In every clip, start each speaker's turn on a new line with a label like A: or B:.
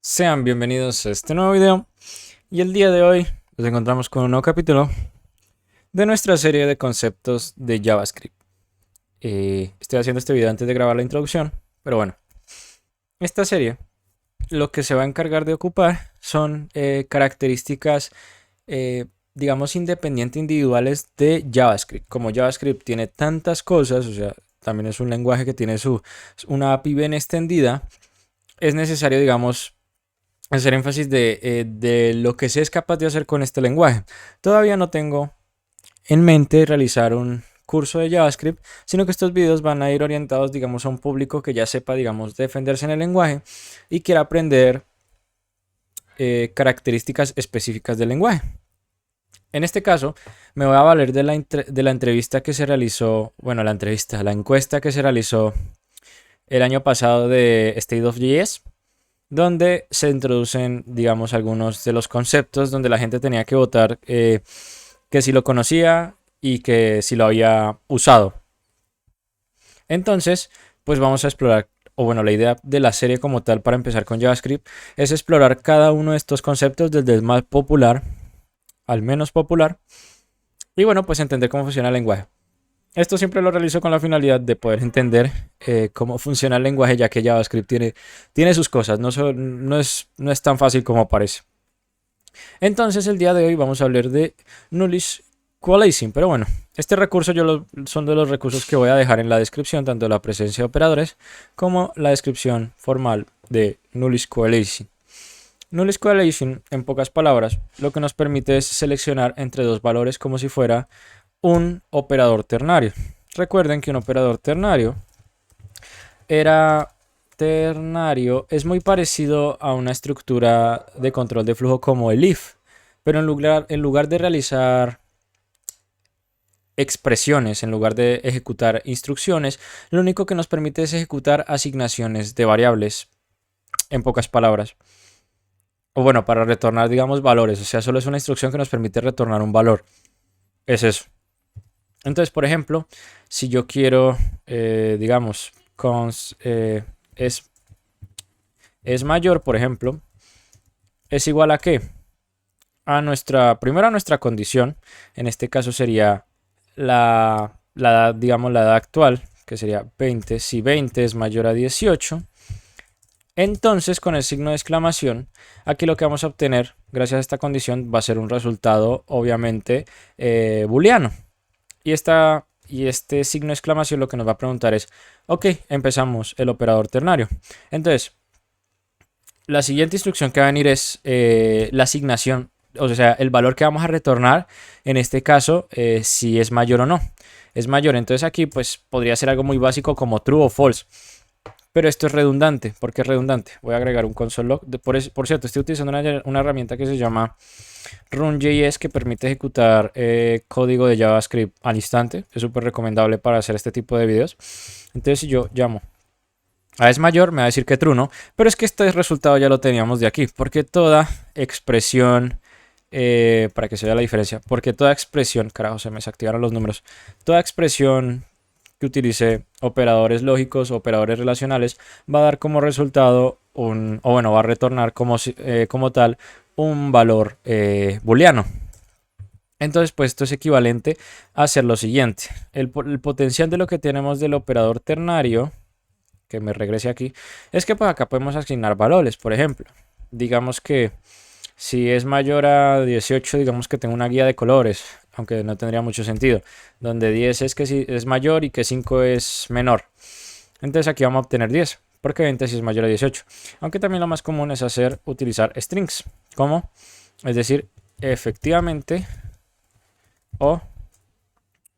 A: Sean bienvenidos a este nuevo video y el día de hoy nos encontramos con un nuevo capítulo de nuestra serie de conceptos de JavaScript. Estoy haciendo este video antes de grabar la introducción, pero bueno, esta serie lo que se va a encargar de ocupar son características, digamos, independientes individuales de JavaScript. Como JavaScript tiene tantas cosas, o sea, también es un lenguaje que tiene una API bien extendida, es necesario, digamos, hacer énfasis de lo que se es capaz de hacer con este lenguaje. Todavía no tengo en mente realizar un curso de JavaScript, sino que estos videos van a ir orientados, digamos, a un público que ya sepa, digamos, defenderse en el lenguaje y quiera aprender características específicas del lenguaje. En este caso, me voy a valer de la entrevista que se realizó, bueno, la encuesta que se realizó el año pasado de State of JS, donde se introducen, digamos, algunos de los conceptos donde la gente tenía que votar que si lo conocía y que si lo había usado. Entonces, pues vamos a explorar, o bueno, la idea de la serie como tal para empezar con JavaScript es explorar cada uno de estos conceptos desde el más popular al menos popular y bueno, pues entender cómo funciona el lenguaje. Esto siempre lo realizo con la finalidad de poder entender cómo funciona el lenguaje, ya que JavaScript tiene sus cosas, no es tan fácil como parece. Entonces el día de hoy vamos a hablar de Nullish Coalescing, pero bueno, este recurso son de los recursos que voy a dejar en la descripción, tanto la presencia de operadores como la descripción formal de Nullish Coalescing. Nullish Coalescing, en pocas palabras, lo que nos permite es seleccionar entre dos valores como si fuera un operador ternario. Recuerden que un operador ternario es muy parecido a una estructura de control de flujo como el if, pero en lugar de realizar expresiones, en lugar de ejecutar instrucciones, lo único que nos permite es ejecutar asignaciones de variables, en pocas palabras. O bueno, para retornar, digamos, valores, o sea, solo es una instrucción que nos permite retornar un valor. Es eso. Entonces, por ejemplo, si yo quiero, digamos, es mayor, por ejemplo, es igual a qué? Primero a nuestra condición, en este caso sería digamos, la edad actual, que sería 20. Si 20 es mayor a 18, entonces con el signo de exclamación, aquí lo que vamos a obtener, gracias a esta condición, va a ser un resultado, obviamente, booleano. Y este signo de exclamación lo que nos va a preguntar es, ok, empezamos el operador ternario. Entonces, la siguiente instrucción que va a venir es la asignación, o sea, el valor que vamos a retornar, en este caso, si es mayor o no. Es mayor, entonces aquí pues podría ser algo muy básico como true o false. Pero esto es redundante. ¿Por qué es redundante? Voy a agregar un console log. Por cierto, estoy utilizando una herramienta que se llama Run.js que permite ejecutar código de JavaScript al instante. Es súper recomendable para hacer este tipo de videos. Entonces, si yo llamo a es mayor, me va a decir que true, ¿no? Pero es que este resultado ya lo teníamos de aquí. Porque toda expresión, para que se vea la diferencia, porque toda expresión, carajo, se me desactivaron los números. Toda expresión que utilice operadores lógicos, operadores relacionales, va a dar como resultado va a retornar como tal un valor booleano. Entonces, pues esto es equivalente a hacer lo siguiente. El potencial de lo que tenemos del operador ternario, que me regrese aquí, es que pues acá podemos asignar valores. Por ejemplo, digamos que si es mayor a 18, digamos que tengo una guía de colores, aunque no tendría mucho sentido, donde 10 es que si es mayor y que 5 es menor. Entonces aquí vamos a obtener 10, porque 20 si es mayor a 18. Aunque también lo más común es utilizar strings, como, es decir, efectivamente o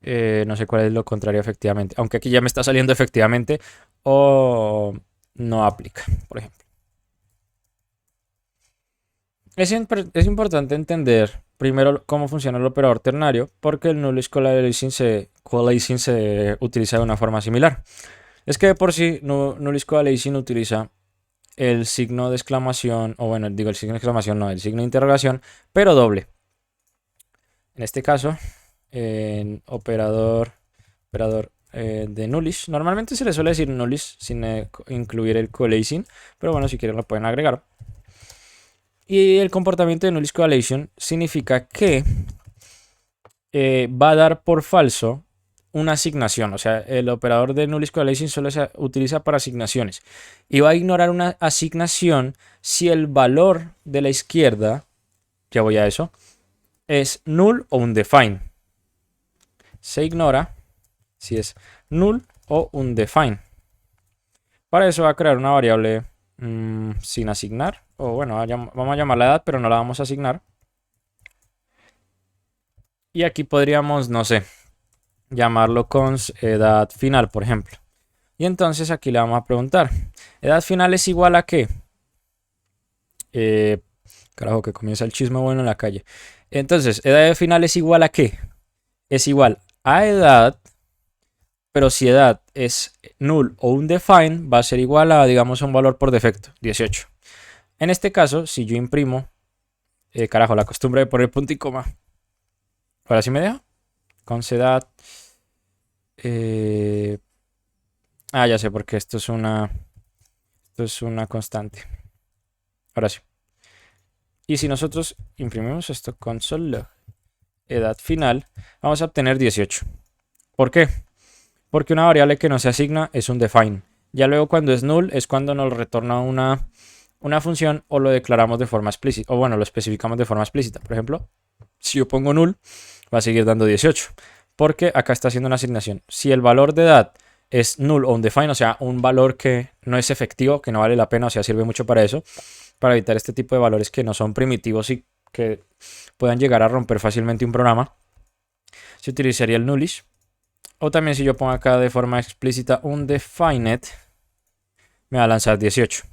A: no sé cuál es lo contrario a efectivamente, aunque aquí ya me está saliendo efectivamente o no aplica, por ejemplo. Es importante entender primero cómo funciona el operador ternario, porque el nullish coalescing se utiliza de una forma similar. Es que de por sí nullish coalescing utiliza el signo de exclamación, o bueno, digo el signo de exclamación, no, el signo de interrogación, pero doble. En este caso, en operador de nullish, normalmente se le suele decir nullish sin incluir el coalescing, pero bueno, si quieren lo pueden agregar. Y el comportamiento de null correlation significa que va a dar por falso una asignación. O sea, el operador de null correlation solo se utiliza para asignaciones. Y va a ignorar una asignación si el valor de la izquierda, ya voy a eso, es null o undefined. Se ignora si es null o undefined. Para eso va a crear una variable sin asignar. O bueno, vamos a llamarla edad, pero no la vamos a asignar. Y aquí podríamos, no sé, llamarlo cons edad final, por ejemplo. Y entonces aquí le vamos a preguntar, ¿edad final es igual a qué? Carajo, que comienza el chisme bueno en la calle. Entonces, edad final es igual a qué? Es igual a edad, pero si edad es null o undefined, va a ser igual a, digamos, un valor por defecto, 18. En este caso, si yo imprimo, carajo, la costumbre de poner punto y coma. Ahora sí me deja. Cons edad. Ya sé, porque esto es una constante. Ahora sí. Y si nosotros imprimimos esto, console edad final, vamos a obtener 18. ¿Por qué? Porque una variable que no se asigna es un define. Ya luego cuando es null es cuando nos retorna una función o lo declaramos de forma explícita. O bueno, lo especificamos de forma explícita. Por ejemplo, si yo pongo null, va a seguir dando 18. Porque acá está haciendo una asignación. Si el valor de edad es null o undefined, o sea, un valor que no es efectivo, que no vale la pena, o sea, sirve mucho para eso, para evitar este tipo de valores que no son primitivos y que puedan llegar a romper fácilmente un programa, se utilizaría el nullish. O también si yo pongo acá de forma explícita undefined, me va a lanzar 18.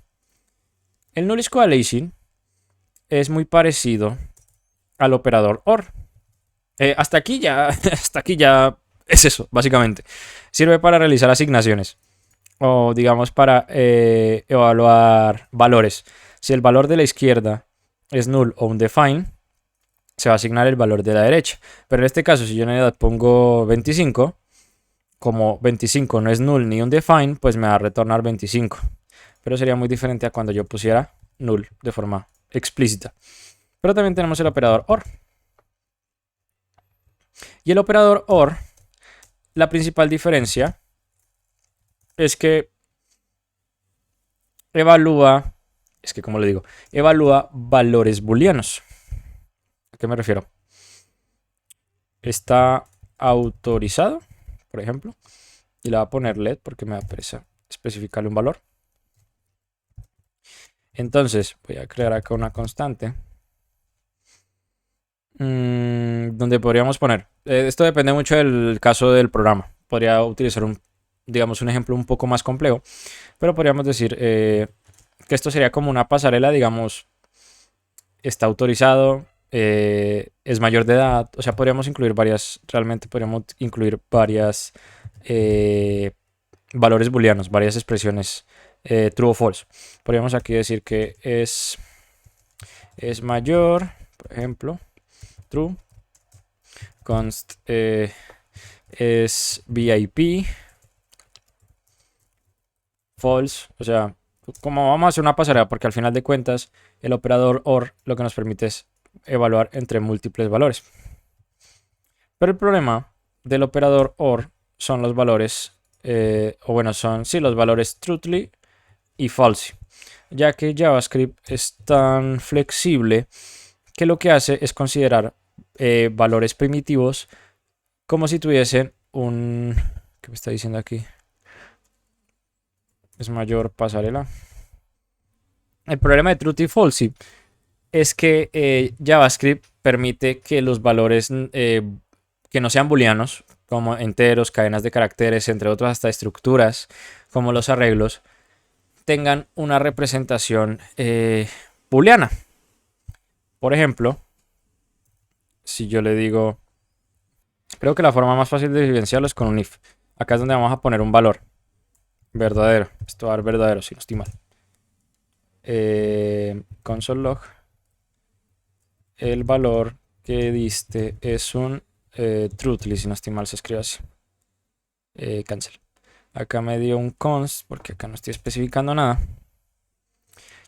A: El nullish correlation es muy parecido al operador OR. Hasta aquí ya es eso, básicamente. Sirve para realizar asignaciones o digamos para evaluar valores. Si el valor de la izquierda es null o undefined, se va a asignar el valor de la derecha. Pero en este caso, si yo en edad pongo 25, como 25 no es null ni undefined, pues me va a retornar 25. Pero sería muy diferente a cuando yo pusiera null de forma explícita. Pero también tenemos el operador OR. Y el operador OR, la principal diferencia es que evalúa, como le digo, evalúa valores booleanos. ¿A qué me refiero? Está autorizado, por ejemplo, y le voy a poner LED porque me da pereza especificarle un valor. Entonces voy a crear acá una constante donde podríamos poner, esto depende mucho del caso del programa. Podría utilizar digamos, un ejemplo un poco más complejo, pero podríamos decir que esto sería como una pasarela, digamos, está autorizado, es mayor de edad, o sea, realmente podríamos incluir varias valores booleanos, varias expresiones true o false. Podríamos aquí decir que es mayor, por ejemplo, true, const es VIP, false, o sea, como vamos a hacer una pasarela, porque al final de cuentas el operador OR lo que nos permite es evaluar entre múltiples valores. Pero el problema del operador OR son los valores, son los valores truthly y false, ya que JavaScript es tan flexible que lo que hace es considerar valores primitivos como si tuviesen un... ¿Qué me está diciendo aquí? Es mayor pasarela. El problema de truth y false es que JavaScript permite que los valores que no sean booleanos, como enteros, cadenas de caracteres, entre otros hasta estructuras, como los arreglos, tengan una representación booleana. Por ejemplo, si yo le digo, creo que la forma más fácil de evidenciarlo es con un if. Acá es donde vamos a poner un valor verdadero. Esto va a dar verdadero, si no estoy mal. Console log. El valor que diste es un truthly, si no estoy mal se escribe así. Cancel. Acá me dio un const porque acá no estoy especificando nada.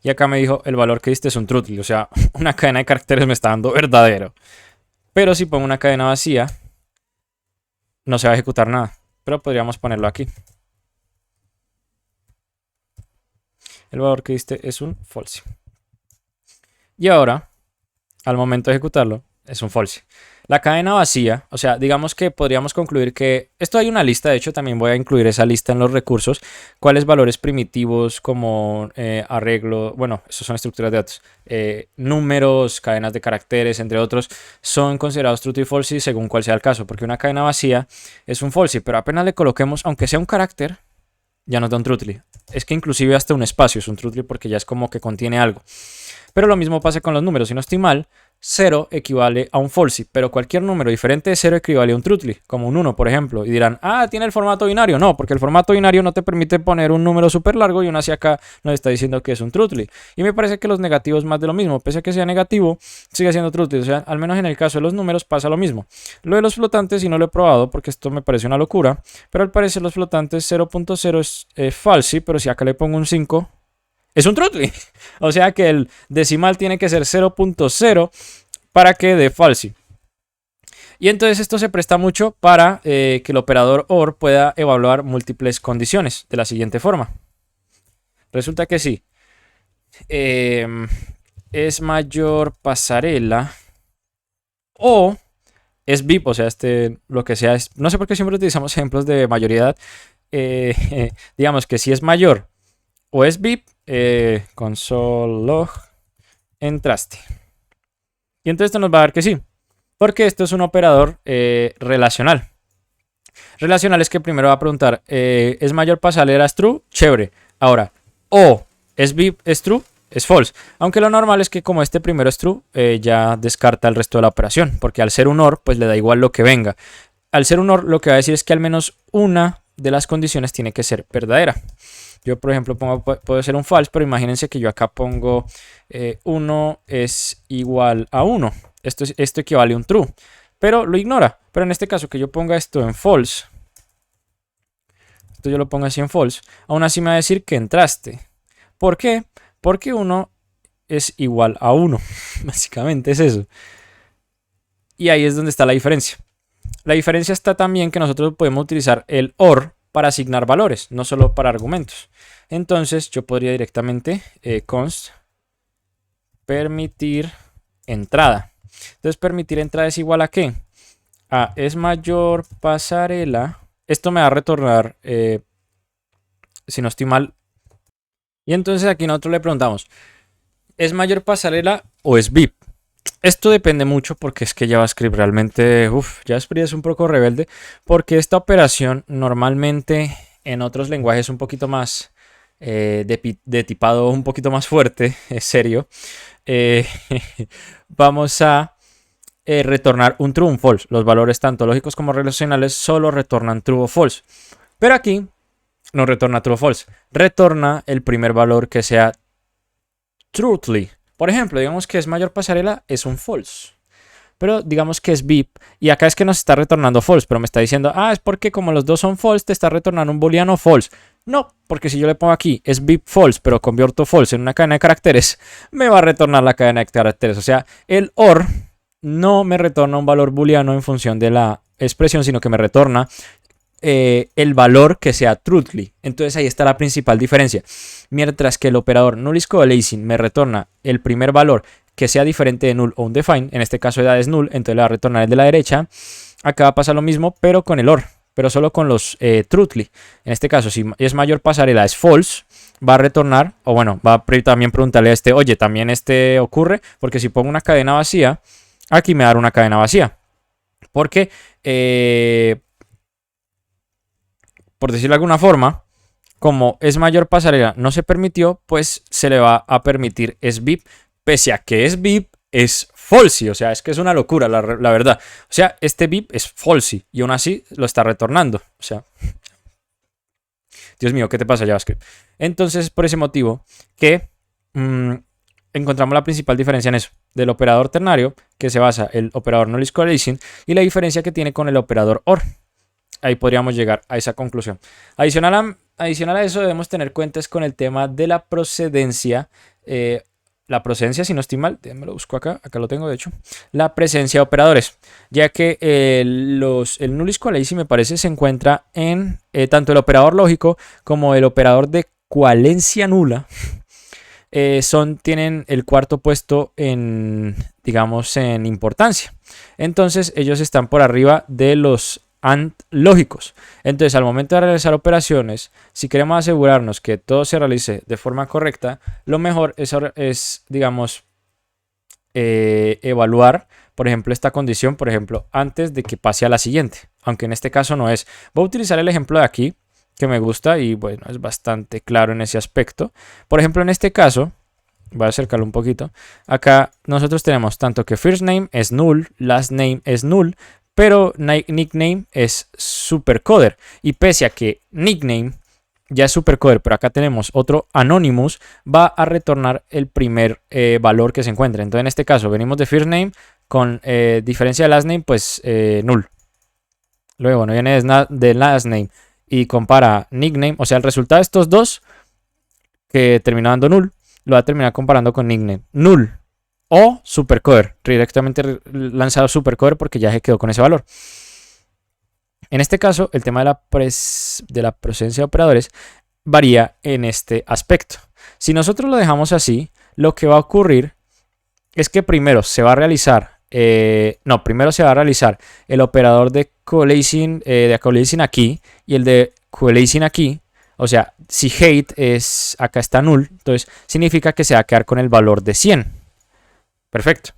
A: Y acá me dijo, el valor que diste es un truthly, o sea, una cadena de caracteres me está dando verdadero. Pero si pongo una cadena vacía, no se va a ejecutar nada. Pero podríamos ponerlo aquí. El valor que diste es un false. Y ahora, al momento de ejecutarlo, es un false. La cadena vacía, o sea, digamos que podríamos concluir que esto hay una lista, de hecho también voy a incluir esa lista en los recursos, cuáles valores primitivos como arreglo, bueno, esos son estructuras de datos, números, cadenas de caracteres, entre otros, son considerados true y false según cuál sea el caso, porque una cadena vacía es un false, pero apenas le coloquemos, aunque sea un carácter, ya nos da un truthly. Es que inclusive hasta un espacio es un truthly porque ya es como que contiene algo. Pero lo mismo pasa con los números, si no estoy mal, 0 equivale a un false, pero cualquier número diferente de 0 equivale a un truthly, como un 1, por ejemplo. Y dirán, ah, tiene el formato binario. No, porque el formato binario no te permite poner un número súper largo y aún así acá nos está diciendo que es un truthly. Y me parece que los negativos más de lo mismo, pese a que sea negativo, sigue siendo truthly. O sea, al menos en el caso de los números pasa lo mismo. Lo de los flotantes, y no lo he probado porque esto me parece una locura, pero al parecer los flotantes 0.0 es false, pero si acá le pongo un 5, es un truthly. O sea que el decimal tiene que ser 0.0 para que dé false. Y entonces esto se presta mucho para que el operador OR pueda evaluar múltiples condiciones de la siguiente forma. Resulta que sí. Es mayor pasarela o es VIP, o sea, lo que sea. No sé por qué siempre utilizamos ejemplos de mayoría de edad. Digamos que si es mayor o es VIP, console log entraste. Y entonces esto nos va a dar que sí, porque esto es un operador relacional. Relacional es que primero va a preguntar, ¿es mayor pasarela es true? Chévere. Ahora, o es VIP es true, es false. Aunque lo normal es que como este primero es true, ya descarta el resto de la operación, porque al ser un OR, pues le da igual lo que venga. Al ser un OR, lo que va a decir es que al menos una de las condiciones tiene que ser verdadera. Yo, por ejemplo, puede ser un false, pero imagínense que yo acá pongo 1 es igual a 1. Esto equivale a un true, pero lo ignora. Pero en este caso, que yo ponga esto en false, esto yo lo pongo así en false, aún así me va a decir que entraste. ¿Por qué? Porque 1 es igual a 1. Básicamente es eso. Y ahí es donde está la diferencia. La diferencia está también que nosotros podemos utilizar el OR para asignar valores, no solo para argumentos. Entonces yo podría directamente const permitir entrada. Entonces permitir entrada es igual a ¿qué? A es mayor pasarela. Esto me va a retornar, si no estoy mal. Y entonces aquí nosotros le preguntamos, ¿es mayor pasarela o es VIP? Esto depende mucho porque es que JavaScript realmente, JavaScript es un poco rebelde porque esta operación normalmente en otros lenguajes un poquito más de tipado un poquito más fuerte, es serio, vamos a retornar un true o un false. Los valores tanto lógicos como relacionales solo retornan true o false. Pero aquí no retorna true o false, retorna el primer valor que sea truthly. Por ejemplo, digamos que es mayor pasarela, es un false. Pero digamos que es VIP. Y acá es que nos está retornando false, pero me está diciendo, ah, es porque como los dos son false, te está retornando un booleano false. No, porque si yo le pongo aquí, es VIP false, pero convierto false en una cadena de caracteres, me va a retornar la cadena de caracteres. O sea, el OR no me retorna un valor booleano en función de la expresión, sino que me retorna el valor que sea truthly. Entonces ahí está la principal diferencia. Mientras que el operador null is coalescing me retorna el primer valor que sea diferente de null o undefined, en este caso edad es null, entonces le va a retornar el de la derecha. Acá va a pasar lo mismo, pero con el OR, pero solo con los truthly. En este caso, si es mayor pasarela es false, va a retornar, o bueno, va a también preguntarle a este, oye, también este ocurre, porque si pongo una cadena vacía, aquí me va a dar una cadena vacía. Porque por decirlo de alguna forma, como es mayor pasarela no se permitió, pues se le va a permitir es VIP, pese a que es VIP, es false. O sea, es que es una locura, la verdad. O sea, este VIP es false y aún así lo está retornando. O sea, Dios mío, ¿qué te pasa, JavaScript? Entonces, por ese motivo que encontramos la principal diferencia en eso, del operador ternario, que se basa el operador null is coalescing, y la diferencia que tiene con el operador OR. Ahí podríamos llegar a esa conclusión. adicional a eso debemos tener cuentas con el tema de la procedencia. La procedencia, si no estoy mal, me lo busco acá lo tengo de hecho. La presencia de operadores, ya que el nullis coalescing me parece se encuentra en tanto el operador lógico como el operador de coalencia nula. Tienen el cuarto puesto en, digamos, en importancia. Entonces ellos están por arriba de los AND lógicos. Entonces al momento de realizar operaciones, si queremos asegurarnos que todo se realice de forma correcta, lo mejor es digamos, evaluar, por ejemplo, esta condición, por ejemplo, antes de que pase a la siguiente. Aunque en este caso no es. Voy a utilizar el ejemplo de aquí, que me gusta y bueno, es bastante claro en ese aspecto. Por ejemplo, en este caso, voy a acercarlo un poquito. Acá nosotros tenemos tanto que first name es null, last name es null, pero nickname es supercoder. Y pese a que nickname ya es supercoder, pero acá tenemos otro anonymous, va a retornar el primer valor que se encuentra. Entonces en este caso venimos de first name con diferencia de last name, pues null. Luego no viene de last name y compara nickname, o sea, el resultado de estos dos que termina dando null, lo va a terminar comparando con nickname. Null o supercoder, directamente lanzado supercoder porque ya se quedó con ese valor. En este caso, el tema de la procedencia de operadores varía en este aspecto. Si nosotros lo dejamos así, lo que va a ocurrir es que primero se va a realizar, primero se va a realizar el operador de coalescing aquí y el de coalescing aquí. O sea, si height acá está null, entonces significa que se va a quedar con el valor de 100. Perfecto.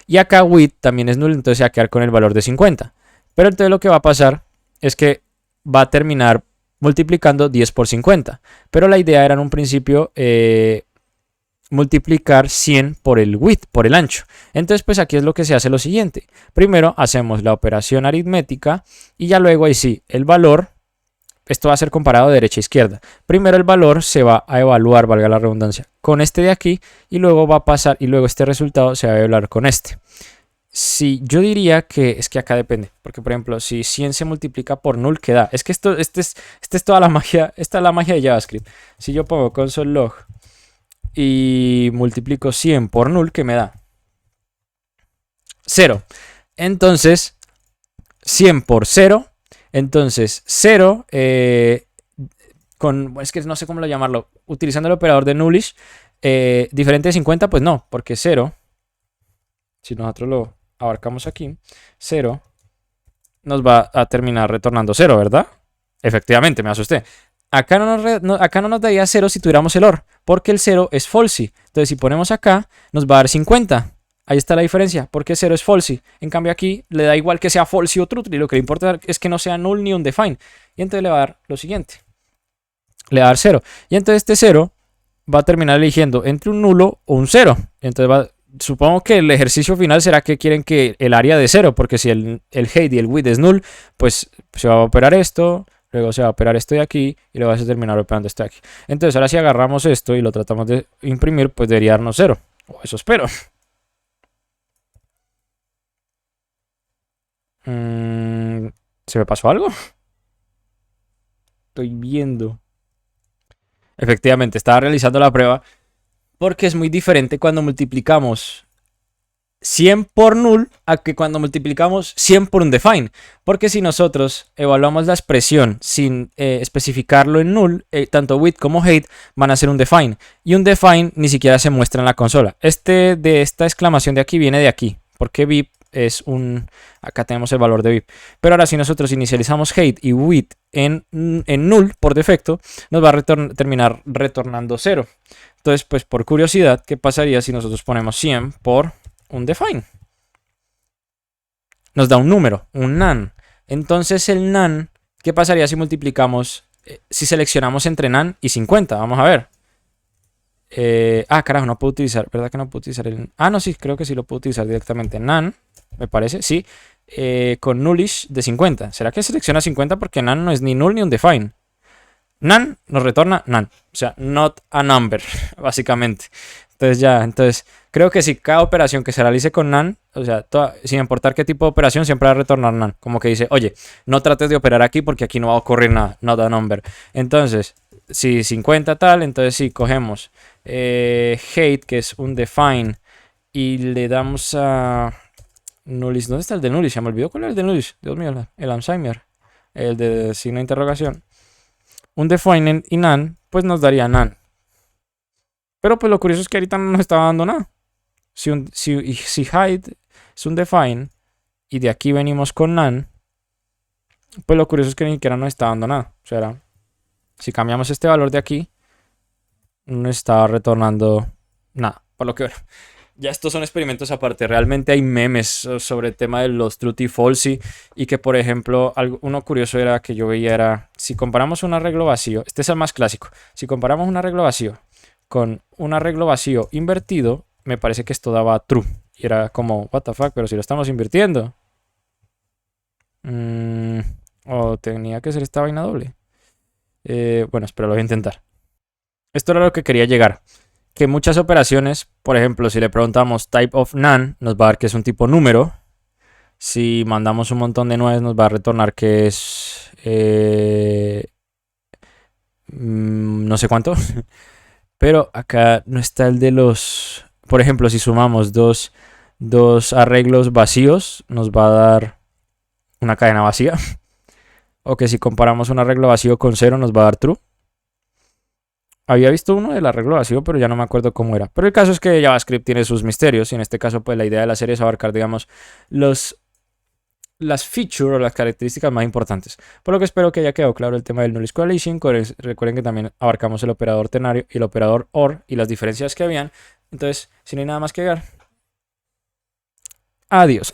A: Y acá width también es null, entonces se va a quedar con el valor de 50. Pero entonces lo que va a pasar es que va a terminar multiplicando 10 por 50. Pero la idea era en un principio multiplicar 100 por el width, por el ancho. Entonces pues aquí es lo que se hace lo siguiente. Primero hacemos la operación aritmética y ya luego ahí sí, el valor, esto va a ser comparado de derecha a izquierda. Primero el valor se va a evaluar, valga la redundancia, con este de aquí y luego va a pasar y luego este resultado se va a evaluar con este. Si yo diría que es que acá depende, porque por ejemplo, si 100 se multiplica por null, ¿qué da? Es que este es toda la magia, esta es la magia de JavaScript. Si yo pongo console log y multiplico 100 por null, ¿qué me da? 0. Entonces, 100 por 0, entonces 0, es que no sé cómo llamarlo, utilizando el operador de nullish, diferente de 50, pues no, porque 0, si nosotros lo abarcamos aquí, 0 nos va a terminar retornando 0, ¿verdad? Efectivamente, me asusté. Acá no nos daría 0 si tuviéramos el OR, porque el 0 es falsy. Entonces si ponemos acá, nos va a dar 50. Ahí está la diferencia, porque 0 es falsy. En cambio aquí le da igual que sea falsy o true, y lo que le importa es que no sea null ni undefined. Y entonces le va a dar lo siguiente. Le va a dar 0. Y entonces este 0 va a terminar eligiendo entre un nulo o un 0. Entonces supongo que el ejercicio final será que quieren que el área de 0, porque si el height y el width es null, pues se va a operar esto, luego se va a operar esto de aquí y luego se va a terminar operando esto de aquí. Entonces ahora si agarramos esto y lo tratamos de imprimir, pues debería darnos 0. O eso espero. ¿Se me pasó algo? Estoy viendo. Efectivamente, estaba realizando la prueba porque es muy diferente cuando multiplicamos 100 por null a que cuando multiplicamos 100 por undefined. Porque si nosotros evaluamos la expresión sin especificarlo en null, tanto width como height van a ser undefined. Y undefined ni siquiera se muestra en la consola. De esta exclamación de aquí viene de aquí, porque VIP es acá tenemos el valor de VIP. Pero ahora si nosotros inicializamos height y width en null por defecto, nos va a terminar retornando 0. Entonces, pues por curiosidad, ¿qué pasaría si nosotros ponemos 100 por undefined? Nos da un número, un nan. Entonces el nan, ¿qué pasaría si multiplicamos, si seleccionamos entre nan y 50? Vamos a ver. Carajo, no puedo utilizar, ¿verdad que no puedo utilizar el? No, sí, creo que sí lo puedo utilizar directamente. Nan, me parece, sí. Con nullish de 50. ¿Será que selecciona 50? Porque nan no es ni null ni undefined. NaN nos retorna NaN, o sea, not a number, básicamente. Entonces creo que si cada operación que se realice con NaN, o sea, sin importar qué tipo de operación, siempre va a retornar NaN. Como que dice, oye, no trates de operar aquí porque aquí no va a ocurrir nada, not a number. Entonces, si 50 tal, entonces si cogemos hate, que es un define, y le damos a nullis. ¿Dónde está el de nullis? Se me olvidó cuál era el de nullis. Dios mío, el Alzheimer, el de signo de interrogación. Un define y NaN, pues nos daría NaN. Pero pues lo curioso es que ahorita no nos está dando nada. Si hide es un define y de aquí venimos con NaN, pues lo curioso es que ni siquiera nos está dando nada. O sea, si cambiamos este valor de aquí, no está retornando nada. Por lo que bueno, ya estos son experimentos aparte. Realmente hay memes sobre el tema de los truth y false y que, por ejemplo, uno curioso era que yo veía era, si comparamos un arreglo vacío, este es el más clásico, si comparamos un arreglo vacío con un arreglo vacío invertido, me parece que esto daba true. Y era como, what the fuck, pero si lo estamos invirtiendo. O tenía que ser esta vaina doble. Bueno, espero lo voy a intentar. Esto era lo que quería llegar. Que muchas operaciones, por ejemplo, si le preguntamos type of NaN, nos va a dar que es un tipo número. Si mandamos un montón de 9, nos va a retornar que es no sé cuánto. Pero acá no está el de los... Por ejemplo, si sumamos dos arreglos vacíos, nos va a dar una cadena vacía. O que si comparamos un arreglo vacío con 0, nos va a dar true. Había visto uno del arreglo vacío, pero ya no me acuerdo cómo era. Pero el caso es que JavaScript tiene sus misterios. Y en este caso, pues la idea de la serie es abarcar, digamos, las features o las características más importantes. Por lo que espero que haya quedado claro el tema del Null Correlation. Recuerden que también abarcamos el operador tenario y el operador OR y las diferencias que habían. Entonces, si no hay nada más que agregar, adiós.